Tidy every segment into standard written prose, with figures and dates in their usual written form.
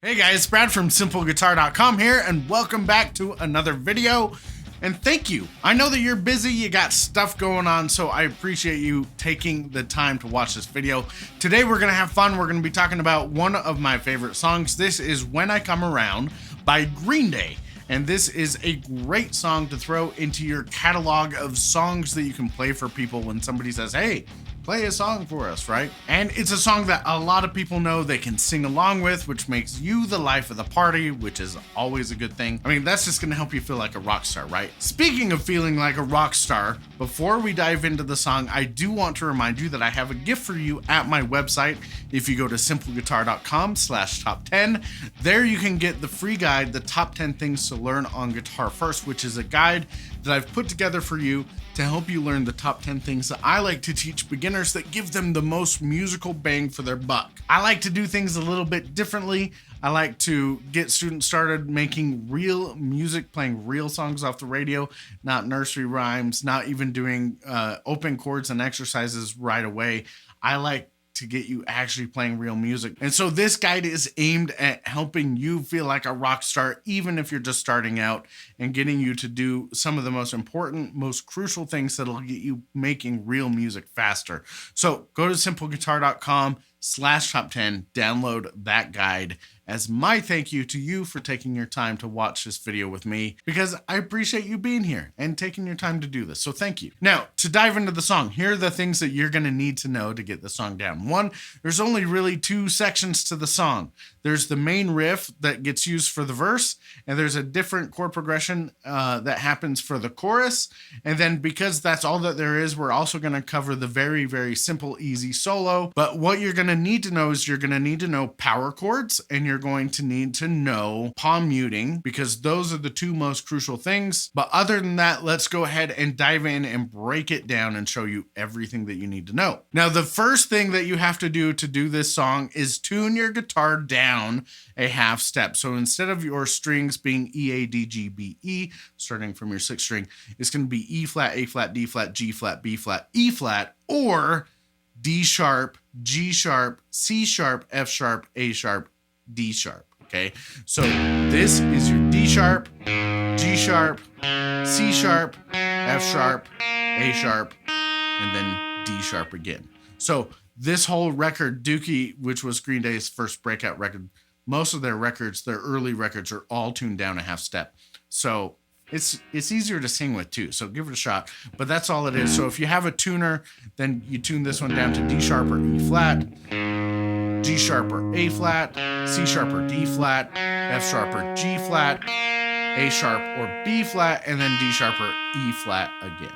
Hey guys, Brad from SimpleGuitar.com here, and welcome back to another video. And thank you. I know that you're busy, you got stuff going on, so I appreciate you taking the time to watch this video. Today we're gonna have fun. We're gonna be talking about one of my favorite songs. This is When I Come Around by Green Day. And this is a great song to throw into your catalog of songs that you can play for people when somebody says, hey, play a song for us, right? And it's a song that a lot of people know they can sing along with, which makes you the life of the party, which is always a good thing. I mean, that's just gonna help you feel like a rock star, right? Speaking of feeling like a rock star, before we dive into the song, I do want to remind you that I have a gift for you at my website. If you go to simpleguitar.com/top10, there you can get the free guide, the top 10 things to learn on guitar first, which is a guide that I've put together for you to help you learn the top 10 things that I like to teach beginners that give them the most musical bang for their buck. I like to do things a little bit differently. I like to get students started making real music, playing real songs off the radio, not nursery rhymes, not even doing open chords and exercises right away. I like to get you actually playing real music. And so this guide is aimed at helping you feel like a rock star, even if you're just starting out, and getting you to do some of the most important, most crucial things that'll get you making real music faster. So go to simpleguitar.com/top10, download that guide as my thank you to you for taking your time to watch this video with me, because I appreciate you being here and taking your time to do this. So thank you. Now, to dive into the song, here are the things that you're going to need to know to get the song down. One, there's only really two sections to the song. There's the main riff that gets used for the verse, and there's a different chord progression that happens for the chorus. And then because that's all that there is, we're also going to cover the very, very simple, easy solo. But what you're going to need to know is you're going to need to know power chords, and you're going to need to know palm muting, because those are the two most crucial things. But other than that, let's go ahead and dive in and break it down and show you everything that you need to know. Now, the first thing that you have to do this song is tune your guitar down a half step. So instead of your strings being E, A, D, G, B, E, starting from your sixth string, it's going to be E flat, A flat, D flat, G flat, B flat, E flat, or D sharp, G sharp, C sharp, F sharp, A sharp, D sharp. Okay, so this is your D sharp, G sharp, C sharp, F sharp, A sharp, and then D sharp again. So this whole record, Dookie, which was Green Day's first breakout record, most of their records, their early records, are all tuned down a half step. So it's easier to sing with too, so give it a shot. But that's all it is. So if you have a tuner, then you tune this one down to D sharp or E flat, G sharp or A flat, C sharp or D flat, F sharp or G flat, A sharp or B flat, and then D sharp or E flat again.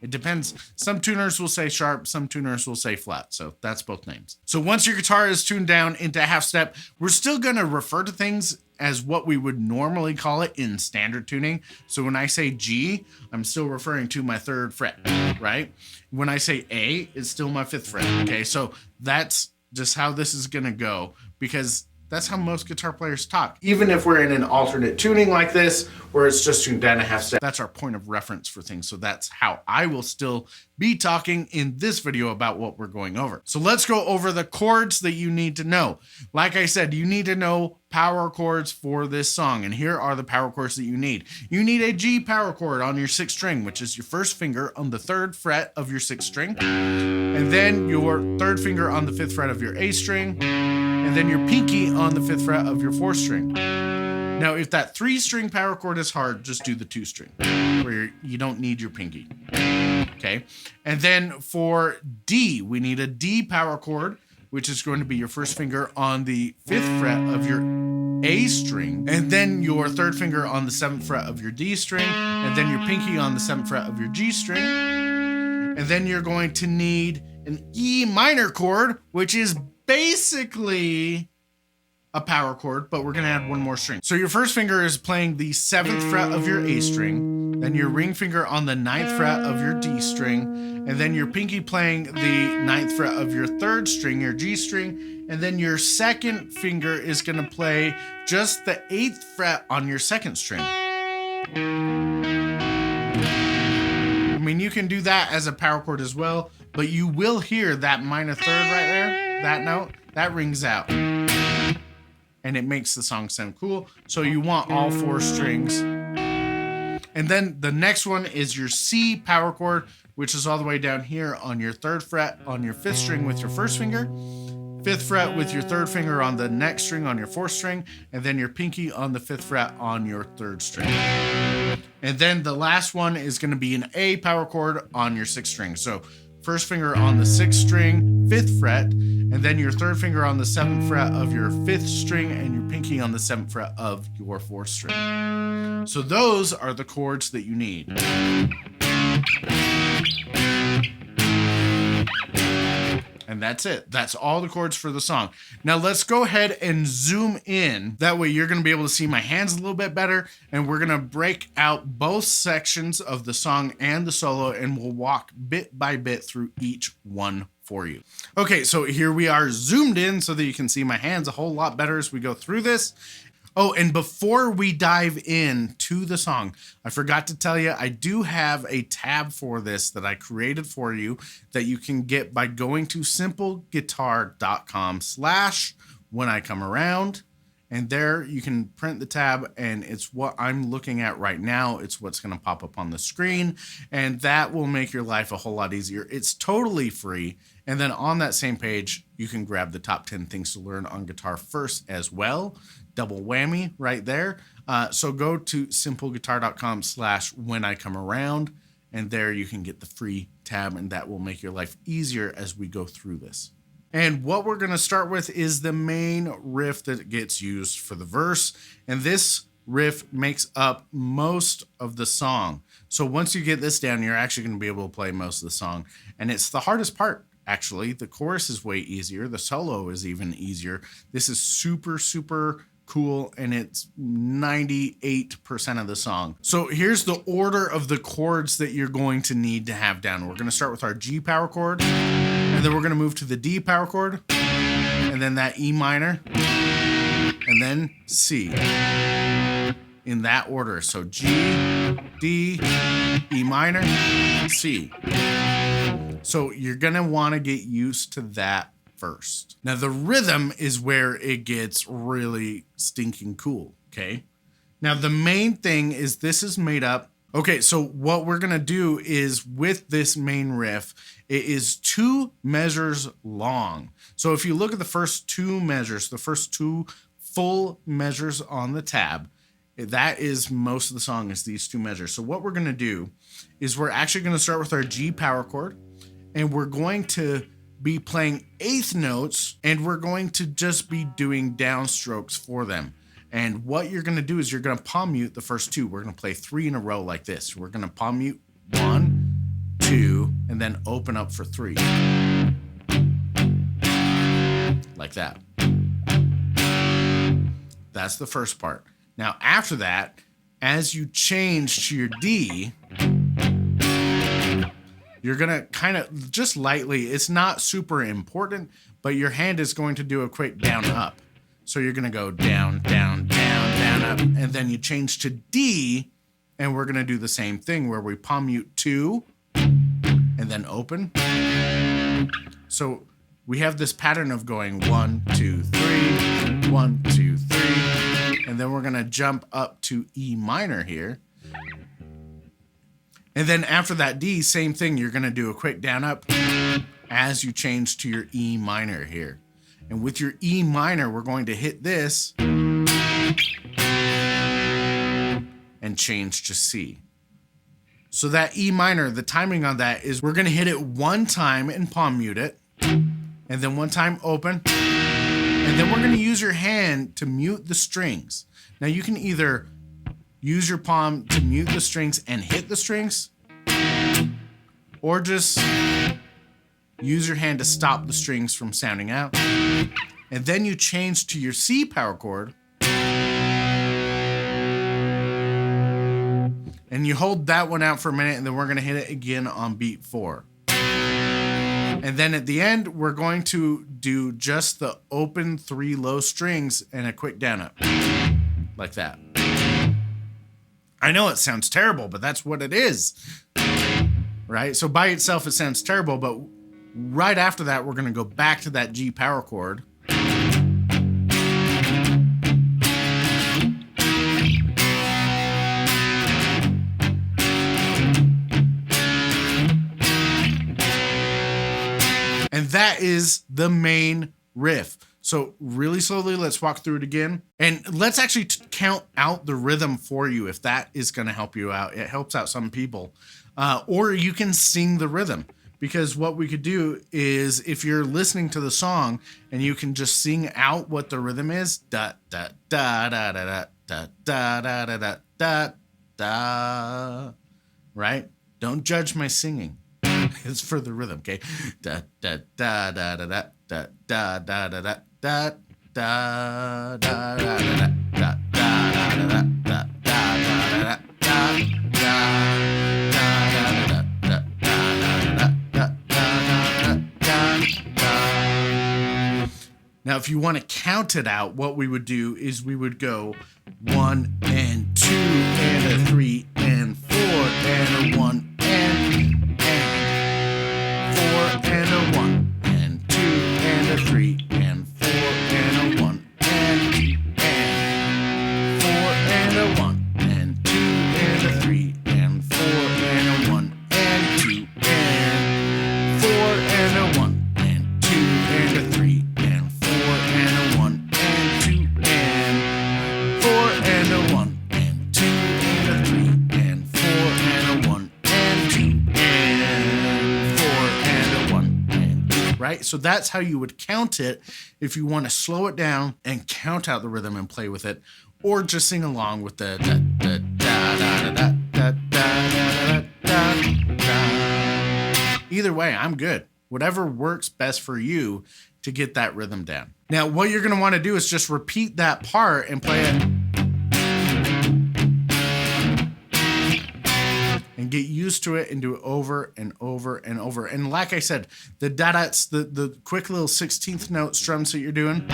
It depends. Some tuners will say sharp, some tuners will say flat. So that's both names. So once your guitar is tuned down into half step, we're still going to refer to things as what we would normally call it in standard tuning. So when I say G, I'm still referring to my third fret, right? When I say A, it's still my fifth fret. Okay, so that's just how this is going to go, because that's how most guitar players talk. Even if we're in an alternate tuning like this, where it's just tuned down a half step, that's our point of reference for things. So that's how I will still be talking in this video about what we're going over. So let's go over the chords that you need to know. Like I said, you need to know power chords for this song, and here are the power chords that you need. You need a G power chord on your sixth string, which is your first finger on the third fret of your sixth string, and then your third finger on the fifth fret of your A string, and then your pinky on the fifth fret of your fourth string. Now, if that 3-string power chord is hard, just do the 2-string, where you don't need your pinky. Okay, and then for D, we need a D power chord, which is going to be your first finger on the 5th fret of your A string, and then your third finger on the 7th fret of your D string, and then your pinky on the 7th fret of your G string. And then you're going to need an E minor chord, which is basically a power chord, but we're going to add one more string. So your first finger is playing the 7th fret of your A string, then your ring finger on the 9th fret of your D string, and then your pinky playing the 9th fret of your 3rd string, your G string, and then your second finger is going to play just the 8th fret on your 2nd string. I mean, you can do that as a power chord as well, but you will hear that minor 3rd right there, that note, that rings out. and it makes the song sound cool. So you want all 4 strings. And then the next one is your C power chord, which is all the way down here on your 3rd fret on your 5th string with your 1st finger, 5th fret with your 3rd finger on the next string on your 4th string, and then your pinky on the 5th fret on your 3rd string. And then the last one is going to be an A power chord on your 6th string. So 1st finger on the 6th string, 5th fret, and then your 3rd finger on the 7th fret of your 5th string, and your pinky on the 7th fret of your 4th string. So those are the chords that you need. And that's it. That's all the chords for the song. Now let's go ahead and zoom in. That way you're going to be able to see my hands a little bit better. And we're going to break out both sections of the song and the solo, and we'll walk bit by bit through each one for you. Okay, so here we are zoomed in so that you can see my hands a whole lot better as we go through this. Oh, and before we dive in to the song, I forgot to tell you, I do have a tab for this that I created for you that you can get by going to simpleguitar.com/whenIcomearound. And there you can print the tab, and it's what I'm looking at right now. It's what's going to pop up on the screen, and that will make your life a whole lot easier. It's totally free. And then on that same page, you can grab the top 10 things to learn on guitar first as well. Double whammy right there. So go to simpleguitar.com/whenIcomearound, and there you can get the free tab, and that will make your life easier as we go through this. And what we're going to start with is the main riff that gets used for the verse. And this riff makes up most of the song. So once you get this down, you're actually going to be able to play most of the song. And it's the hardest part, actually. The chorus is way easier. The solo is even easier. This is super, super cool, and it's 98% of the song. So here's the order of the chords that you're going to need to have down. We're going to start with our G power chord, and then we're going to move to the D power chord, and then that E minor, and then C, in that order. So G, D, E minor, C. So you're going to want to get used to that first. Now the rhythm is where it gets really stinking cool, okay? Now the main thing is this is made up. Okay, so what we're gonna do is with this main riff, it is 2 measures long. So if you look at the first 2 measures, the first 2 full measures on the tab, that is most of the song is these 2 measures. So what we're gonna do is we're actually gonna start with our G power chord, and we're going to be playing 8th notes, and we're going to just be doing downstrokes for them. And what you're going to do is you're going to palm mute the first 2. We're going to play 3 in a row like this. We're going to palm mute 1, 2, and then open up for 3. Like that. That's the first part. Now after that, as you change to your D, you're going to kind of just lightly, it's not super important, but your hand is going to do a quick down up. So you're going to go down, down, down, down, up, and then you change to D, and we're going to do the same thing where we palm mute 2 and then open. So we have this pattern of going 1, 2, 3, 1, 2, 3, and then we're going to jump up to E minor here. And then after that D, same thing. You're going to do a quick down up as you change to your E minor here. And with your E minor, we're going to hit this and change to C. So that E minor, the timing on that is we're going to hit it 1 time and palm mute it, and then 1 time open, and then we're going to use your hand to mute the strings. Now you can either use your palm to mute the strings and hit the strings, or just use your hand to stop the strings from sounding out. And then you change to your C power chord, and you hold that one out for a minute, and then we're going to hit it again on beat 4. And then at the end, we're going to do just the open 3 low strings and a quick down up, like that. I know it sounds terrible, but that's what it is, right? So by itself, it sounds terrible, but right after that, we're going to go back to that G power chord. that is the main riff. So really slowly, let's walk through it again. And let's actually count out the rhythm for you if that is going to help you out. It helps out some people. Or you can sing the rhythm. Because what we could do is if you're listening to the song and you can just sing out what the rhythm is, da da da da da da da da da da da da, right? Don't judge my singing. It's for the rhythm, okay? Da da da da da da da da da da da da da da da da da da da da. Now, if you want to count it out, what we would do is we would go 1 and 2 and a 3 and 4 and a 1 and 4 and a 1 and 2 and a 3 and 4 and a 1 and 2 and 4 and a 1 and 2 and a 3 and 4 and a 1 and 2 and 4 and a 1 and 2 and a 3 and 4 and a 1 and 2 and 4 and a 1 and 2 and a 3 and 4 and a 1 and 2 and 4 and a 1 and 2, right? So that's how you would count it if you want to slow it down and count out the rhythm and play with it, or just sing along with the da da da da da da da da da da. Either way, I'm good. Whatever works best for you to get that rhythm down. Now, what you're going to want to do is just repeat that part and play it. And get used to it and do it over and over and over. And like I said, the da-dats, the quick little 16th note strums that you're doing,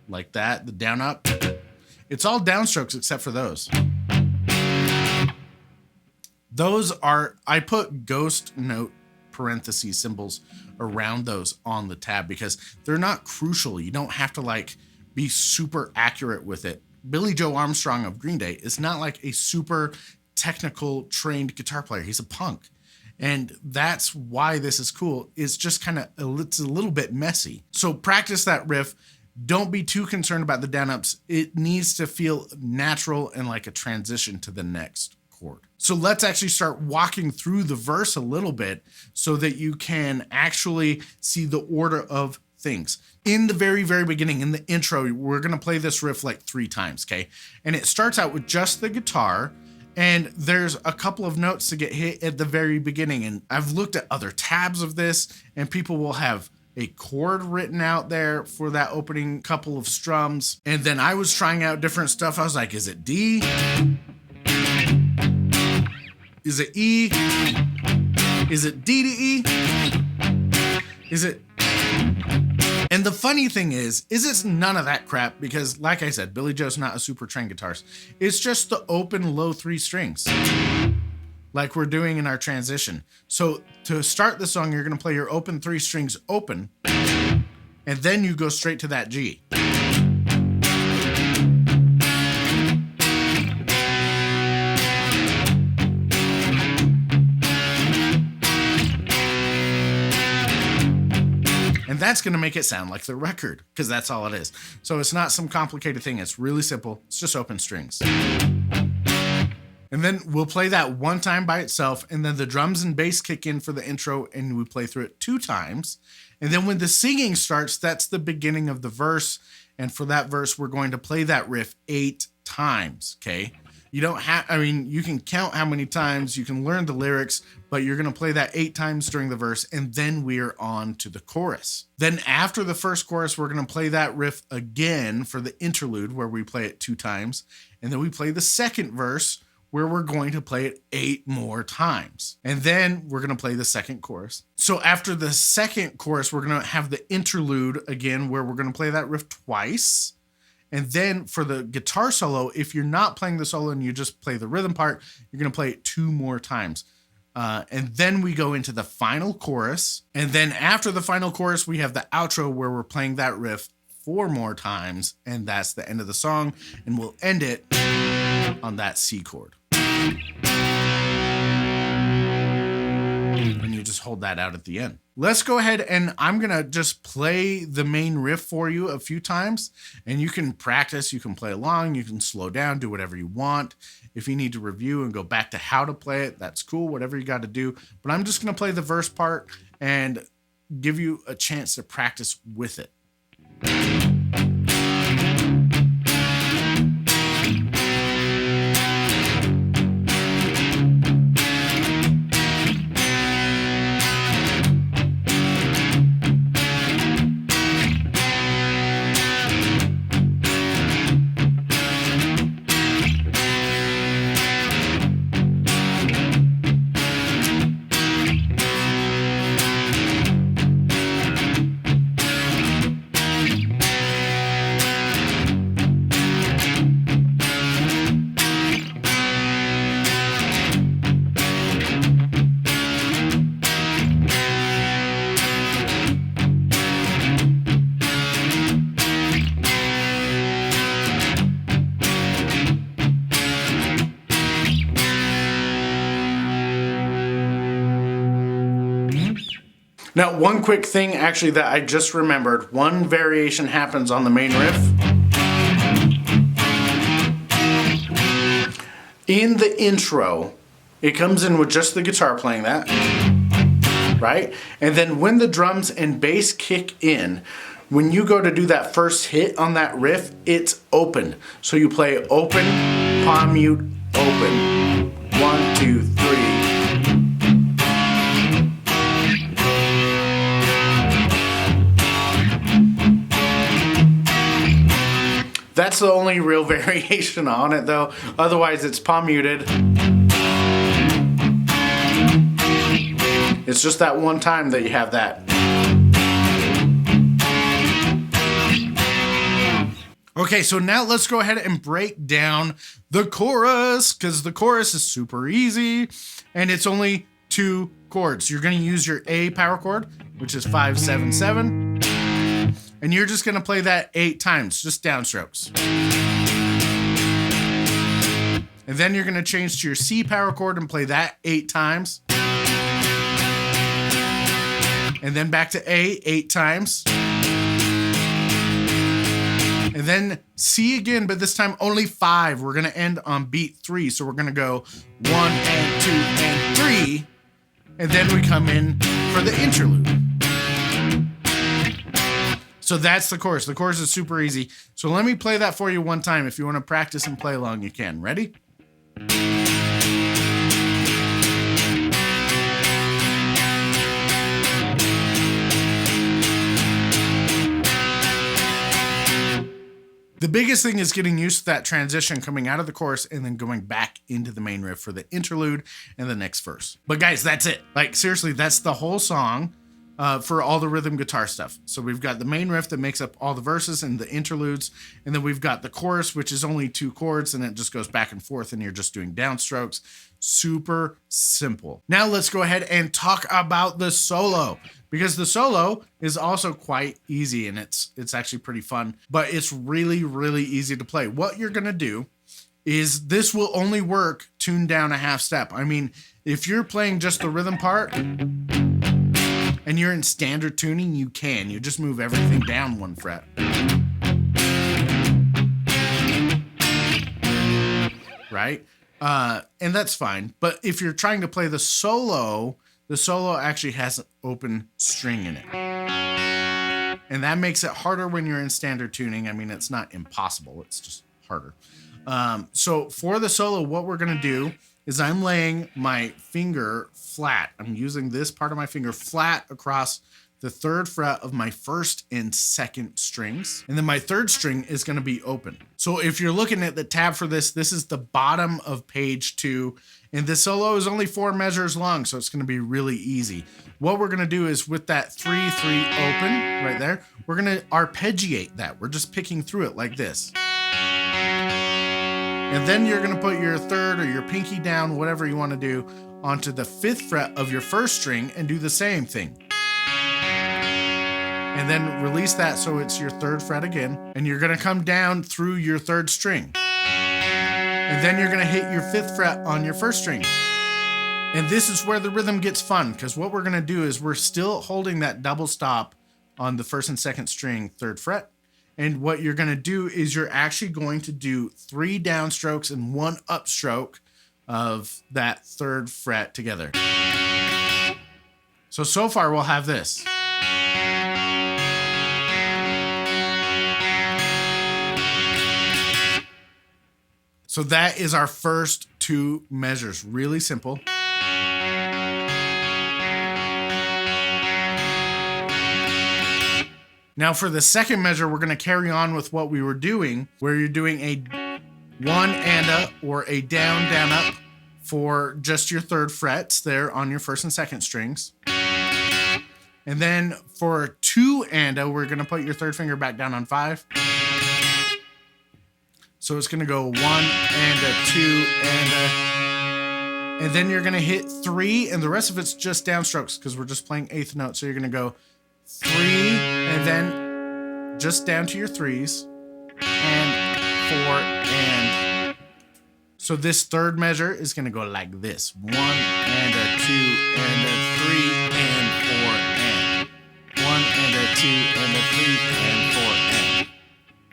like that, the down up, it's all downstrokes except for those. Those are, I put ghost note parentheses symbols around those on the tab because they're not crucial. You don't have to like be super accurate with it. Billy Joe Armstrong of Green Day is not like a super technical trained guitar player. He's a punk. And that's why this is cool. It's just kind of, it's a little bit messy. So practice that riff. Don't be too concerned about the down ups. It needs to feel natural and like a transition to the next chord. So let's actually start walking through the verse a little bit so that you can actually see the order of things. In the very, very beginning, in the intro, we're going to play this riff like 3 times, okay? And it starts out with just the guitar, and there's a couple of notes to get hit at the very beginning. And I've looked at other tabs of this, and people will have a chord written out there for that opening couple of strums. And then I was trying out different stuff. I was like, is it D? Is it E? Is it D to E? Is it? And the funny thing is it's none of that crap because, like I said, Billy Joe's not a super trained guitarist. It's just the open low 3 strings like we're doing in our transition. So to start the song, you're going to play your open 3 strings open, and then you go straight to that G. And that's going to make it sound like the record because that's all it is. So it's not some complicated thing. It's really simple. It's just open strings. And then we'll play that 1 time by itself. And then the drums and bass kick in for the intro and we play through it 2 times. And then when the singing starts, that's the beginning of the verse. And for that verse, we're going to play that riff 8 times. Okay. You don't have, I mean, you can count how many times, you can learn the lyrics, but you're going to play that 8 times during the verse, and then we're on to the chorus. Then after the first chorus, we're going to play that riff again for the interlude where we play it 2 times. And then we play the second verse where we're going to play it 8 more times. And then we're going to play the second chorus. So after the second chorus, we're going to have the interlude again where we're going to play that riff twice. And then for the guitar solo, if you're not playing the solo and you just play the rhythm part, you're going to play it 2 more times. And then we go into the final chorus. And then after the final chorus, we have the outro where we're playing that riff 4 more times. And that's the end of the song. And we'll end it on that C chord. And you just hold that out at the end. Let's go ahead and I'm gonna just play the main riff for you a few times, and you can practice, you can play along, you can slow down, do whatever you want. If you need to review and go back to how to play it, that's cool, whatever you got to do. But I'm just gonna play the verse part and give you a chance to practice with it. Now, one quick thing actually that I just remembered, one variation happens on the main riff. In the intro, it comes in with just the guitar playing that, right? And then when the drums and bass kick in, when you go to do that first hit on that riff, it's open. So you play open, palm mute, open. 1, 2, 3. That's the only real variation on it though. Otherwise it's palm muted. It's just that one time that you have that. Okay, so now let's go ahead and break down the chorus, because the chorus is super easy and it's only 2 chords. You're gonna use your A power chord, which is 5, 7, 7. And you're just gonna play that 8 times, just downstrokes. And then you're gonna change to your C power chord and play that 8 times. And then back to A 8 times. And then C again, but this time only 5. We're gonna end on beat 3. So we're gonna go 1 and 2 and 3. And then we come in for the interlude. So that's the chorus. The chorus is super easy. So let me play that for you one time. If you want to practice and play along, you can. Ready? The biggest thing is getting used to that transition coming out of the chorus and then going back into the main riff for the interlude and the next verse. But guys, that's it. Like seriously, that's the whole song. For all the rhythm guitar stuff. So we've got the main riff that makes up all the verses and the interludes, and then we've got the chorus, which is only 2 chords, and it just goes back and forth, and you're just doing downstrokes. Super simple. Now let's go ahead and talk about the solo, because the solo is also quite easy, and it's actually pretty fun, but it's really, really easy to play. What you're gonna do is this will only work tuned down a half step. I mean, if you're playing just the rhythm part, and you're in standard tuning, you can. You just move everything down 1 fret. Right? And that's fine. But if you're trying to play the solo actually has an open string in it. And that makes it harder when you're in standard tuning. I mean, it's not impossible. It's just harder. So for the solo, what we're going to do is I'm laying my finger flat. I'm using this part of my finger flat across the 3rd fret of my 1st and 2nd strings. And then my 3rd string is gonna be open. So if you're looking at the tab for this, this is the bottom of page 2. And this solo is only 4 measures long, so it's gonna be really easy. What we're gonna do is with that 3, 3 open right there, we're gonna arpeggiate that. We're just picking through it like this. And then you're gonna put your 3rd or your pinky down, whatever you wanna do, onto the 5th fret of your 1st string and do the same thing. And then release that so it's your 3rd fret again. And you're gonna come down through your 3rd string. And then you're gonna hit your 5th fret on your 1st string. And this is where the rhythm gets fun, because what we're gonna do is we're still holding that double stop on the first and second string, 3rd fret. And what you're gonna do is you're actually going to do 3 downstrokes and 1 upstroke of that 3rd fret together. So far we'll have this. So that is our first 2 measures, really simple. Now for the second measure, we're gonna carry on with what we were doing, where you're doing a 1 and a, or a down, down, up for just your 3rd frets there on your 1st and 2nd strings. And then for 2 and a, we're gonna put your 3rd finger back down on 5. So it's gonna go 1 and a, 2 and a, and then you're gonna hit 3, and the rest of it's just downstrokes because we're just playing 8th note. So you're gonna go 3, and then just down to your 3s, and 4, and so this 3rd measure is gonna go like this: 1 and a, 2 and a, 3 and 4 and 1 and a, 2 and a, 3 and 4 and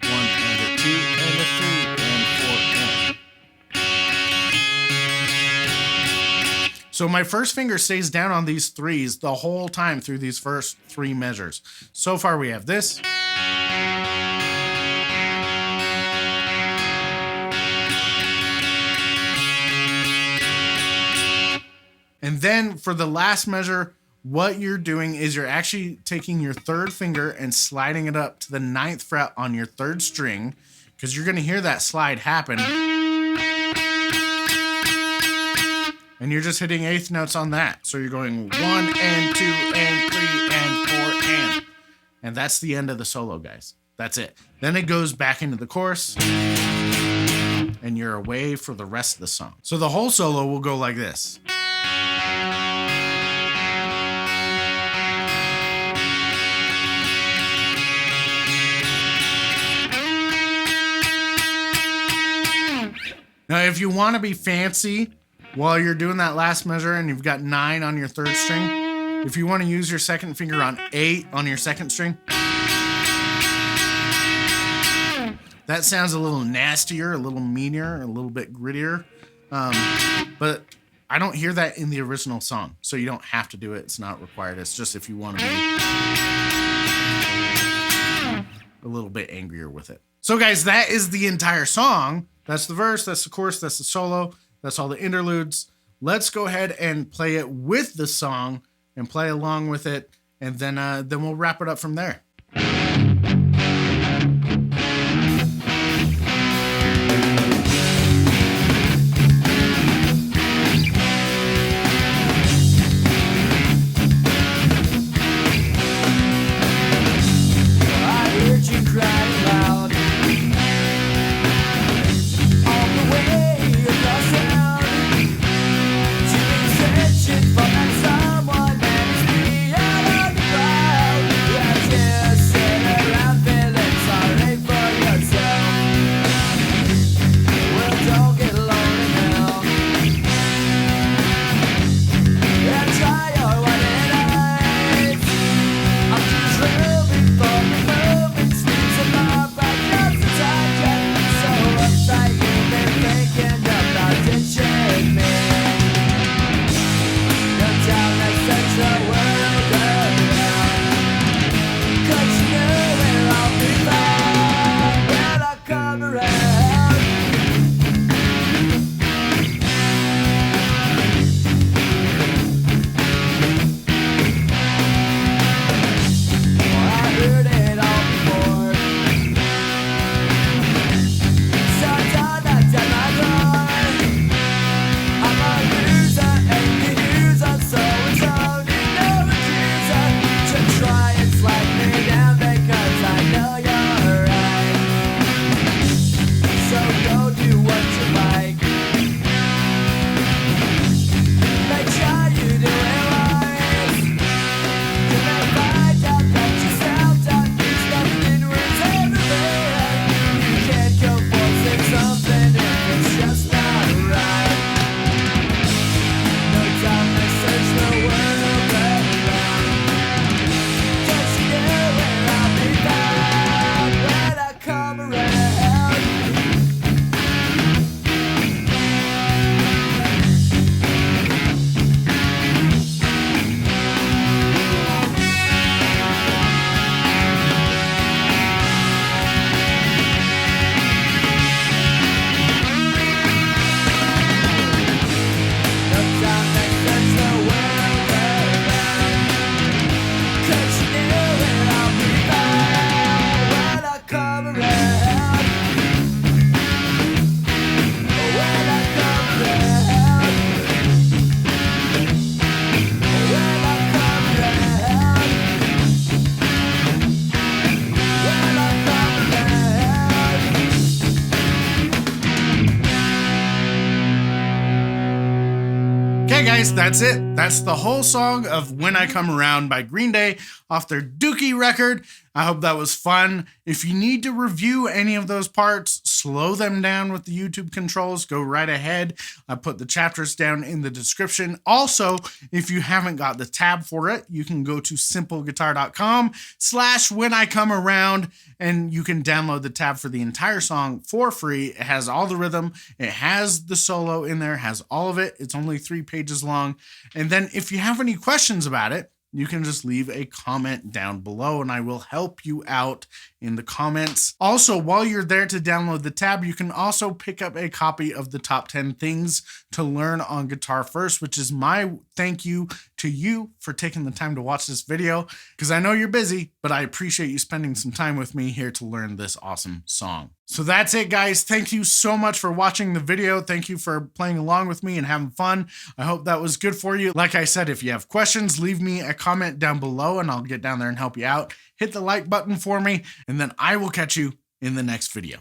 1 and a, 2 and a, 3 and 4 and. So my first finger stays down on these 3s the whole time through these first 3 measures. So far we have this. And then for the last measure, what you're doing is you're actually taking your 3rd finger and sliding it up to the 9th fret on your 3rd string, because you're going to hear that slide happen. And you're just hitting 8th notes on that. So you're going 1 and 2 and 3 and 4 and. And that's the end of the solo, guys. That's it. Then it goes back into the chorus, and you're away for the rest of the song. So the whole solo will go like this. Now, if you want to be fancy while you're doing that last measure and you've got 9 on your 3rd string, if you want to use your 2nd finger on 8 on your 2nd string, that sounds a little nastier, a little meaner, a little bit grittier. But I don't hear that in the original song, so you don't have to do it. It's not required. It's just if you want to be a little bit angrier with it. So guys, that is the entire song. That's the verse, that's the chorus, that's the solo, that's all the interludes. Let's go ahead and play it with the song and play along with it, and then we'll wrap it up from there. From that someone that is beyond the crowd. Okay, guys, that's it. That's the whole song of When I Come Around by Green Day off their Dookie record. I hope that was fun. If you need to review any of those parts, slow them down with the YouTube controls. Go right ahead. I put the chapters down in the description. Also, if you haven't got the tab for it, you can go to simpleguitar.com/whenIcomearound and you can download the tab for the entire song for free. It has all the rhythm. It has the solo in there, has all of it. It's only 3 pages long. And then if you have any questions about it, you can just leave a comment down below and I will help you out in the comments. Also, while you're there to download the tab, you can also pick up a copy of the top 10 things to learn on guitar first, which is my thank you to you for taking the time to watch this video, because I know you're busy, but I appreciate you spending some time with me here to learn this awesome song. So that's it, guys. Thank you so much for watching the video. Thank you for playing along with me and having fun. I hope that was good for you. Like I said, if you have questions, leave me a comment down below and I'll get down there and help you out. Hit the like button for me, and then I will catch you in the next video.